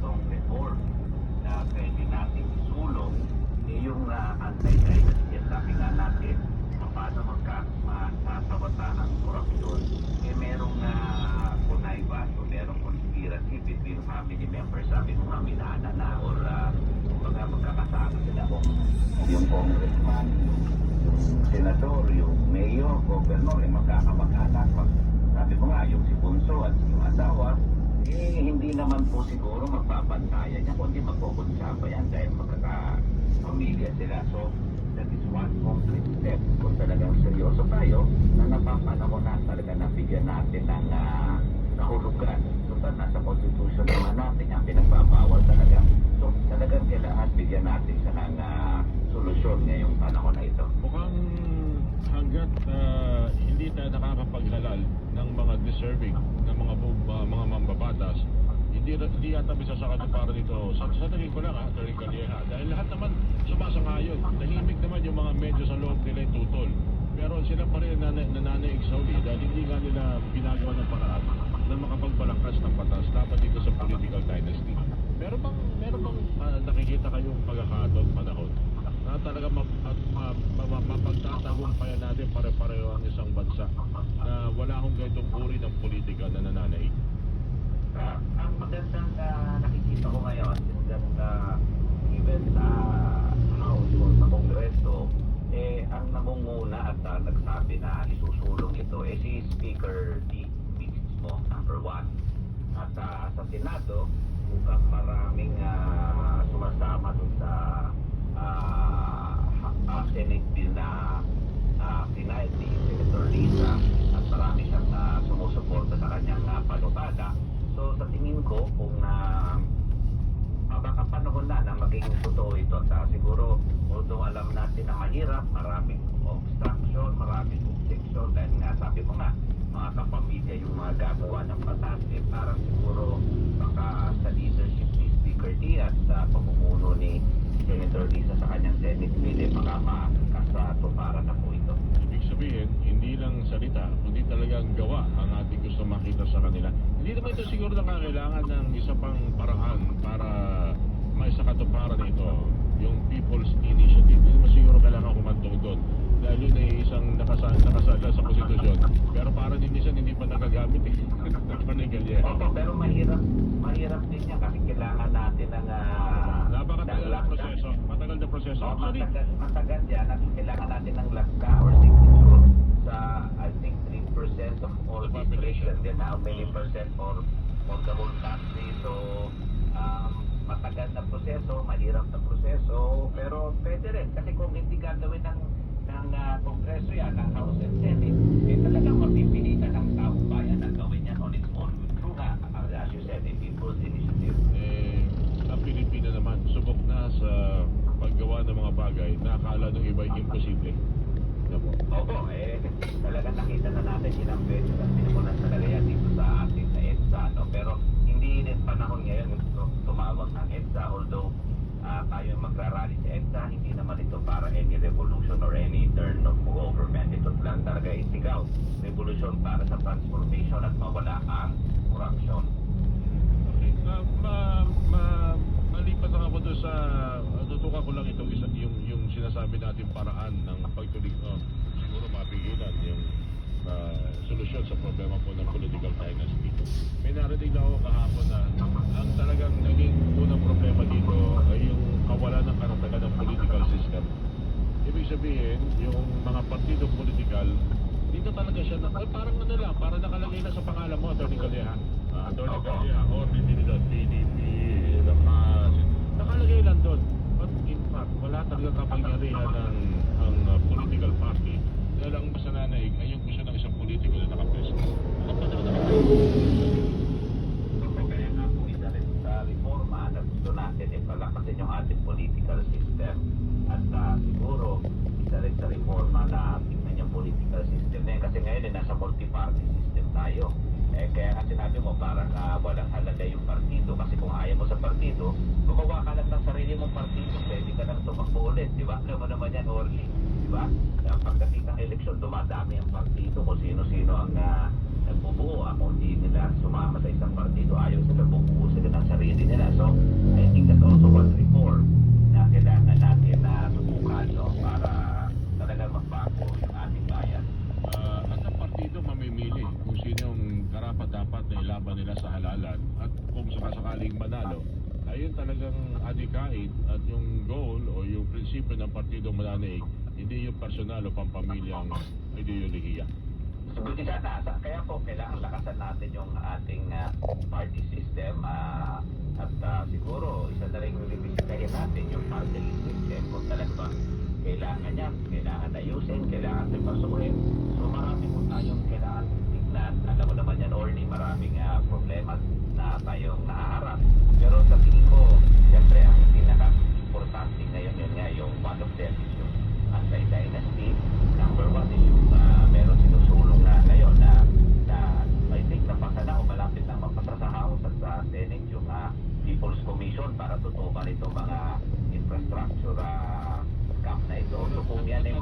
itong reform na pwede natin isulong, yung anti-dynasty at sabi nga natin, paano magkasawata ang korupsyon, merong connivan o merong conspiracy between family members, sabi mo nga minana na or magkakasama sila kung yung congressman, yung senador, yung mayor, governor, magkakamag-anak. Sabi mo nga, yung si Bunso at yung asawa, hindi naman po siguro magpapantayan niya, kundi magkukunsaba yan dahil magkakapamilya sila. So, that is one concrete step. Kung talagang seryoso tayo, na napapanahon na talaga nabigyan natin ng kahulugan. So, nasa constitution naman natin ang pinagbabawal talaga. So, talagang kailangan bigyan natin siya ng solusyon ngayong panahon na ito. Mukhang hanggat hindi tayo nakakapaghalal ng mga deserving ng mga mambabatas, hindi yata bisa sa katuparan nito. Sa tingin ko lang, Atty. Calleja, dahil lahat naman sumasangayon. Tahimik naman yung mga medyo sa loob nila yung tutol. Pero sila pa rin nananaig sa uli dahil hindi nga nila ginagawa ng paraan na makapagbalangkas ng batas dapat dito sa political dynasty. Meron bang nakikita kayong pagkakataon panahon na talaga mapagtatagumpayan natin pare-pareho ang isang bansa na wala akong ganitong uri ng politika na nananaig? Ang magandang nakikita ko ngayon is that even sa House o sa Kongreso, ang namunguna at nagsabi na isusulong ito si Speaker D. mismo, number 1. At sa Senado, mukhang maraming sumasama dun sa Senate bill na pinahid ni Senator Lisa at marami siyang sumusuporta sa kanyang panutada. So sa tingin ko kung baka panahon na maging totoo ito at siguro although alam natin na mahirap, maraming obstruction, maraming objection dahil nga sabi mo nga mga kapamilya yung mga gagawa ng batas parang siguro baka sa leadership ni Speaker D at sa pamumuno ni Senator Lisa sa kanyang Senate bill baka makakasatuparan na po ito. Ibig sabihin, hindi lang salita, kundi talagang gawa ang ating gusto makita sa kanila. Hindi naman ito siguro nakakailangan ng isa pang paraan para may sakatuparan ito, yung People's Initiative. Hindi naman siguro kailangan kumantong doon dahil yun ay isang nakasala sa konstitusyon. Pero parang hindi pa nagagamit Opo, pero mahirap din niya kasi kailangan natin ng napakatagal na proseso. Matagal na proseso. Actually, matagal yan at kailangan natin ng lagka or signature sa I think 3% of all population. Then how many percent for the whole country. So matagal na proseso, mahirap na proseso, pero pwede rin kasi kung hindi gagawin ng Kongreso yan, ng House and Senate, talagang mapipilitan ng taong bayan na gawin yan on its own through nga, as you said, a People's Initiative. Ang Pilipina naman, subok na sa paggawa ng mga bagay na akala ng iba ay imposible. Opo, talagang nakita na natin ilang beses at pinamunan talaga yan dito sa ating na EDSA, no? Pero hindi din panahon ngayon tumawag ng EDSA, although tayo magrarally sa EDSA, hindi naman ito para any revolution or any turn of government. Ito lang talaga isigaw. Revolution para sa transformation at mawala ang corruption. Okay. Malipat lang ako doon sa tutukan ko lang itong isa, yung sinasabi natin paraan ng pagtulig siguro mapigilan yung solusyon sa problema po ng political dynasty. May narinig na ako kahapon na ang talagang naging unang problema dito ay yung kawalan ng karatagan ng political system. Ibig sabihin, yung mga partidong political, dito talaga siya na, parang lang, parang nakalagay na sa pangalan mo, Atty. Calleja. Atty. Calleja, or PDP, nakalagay lang doon. But in fact, wala talagang kapangyarihan ng political party. Dahil ang basta nanaig ay yung gusto ng isang politiko na nakapreso. Kaya nga po isa rin sa reforma na gusto natin palakasin yung ating political system. At siguro isa rin sa reforma na tingnan yung political system na yun. Kasi ngayon nasa multi-party system tayo. Kaya nga sinabi mo parang walang halaga yung partido. Kasi kung ayaw mo sa partido, gumawa ka lang ng sarili mong partido, pwede ka lang tumakbo ulit. Di ba? Alam mo naman yan, Orly. Di ba? Pagdating ng eleksyon, dumadami ang partido kung sino-sino ang bumubuo, kung hindi nila sumama sa isang partido, ayaw sila bumubuo sila ng sarili nila. So, I think that's also one reform na kailangan natin na subukan, no, para talagang magbago yung ating bayan. At ang partido mamimili kung sino yung karapat-dapat na ilaban nila sa halalan at kung sakasakaling manalo, ayun talagang adikain at yung goal o yung prinsipyo ng partido mananaig, hindi yung personal o pampamilyang ideolohiya. Buti sana, kaya po kailangan lakasan natin yung ating party system at siguro isa na rin yung revisitahin natin yung party list system kung talaga ba kailangan yan, kailangan ayusin, kailangan pasukin. So marami po tayong kailangan tignan. Alam mo naman yan, Orly, maraming problema na tayong nahaharap. Pero sa tingin ko, siyempre ang pinaka-importante ngayon yun nga, yung one of them is yung anti-dynasty. Number one is yung meron sinusulong na ngayon na I think napasa na o malapit na mapasa sa House at sa Senate yung People's Commission para tutukan itong mga infrastructure camp na ito. So kung yan ay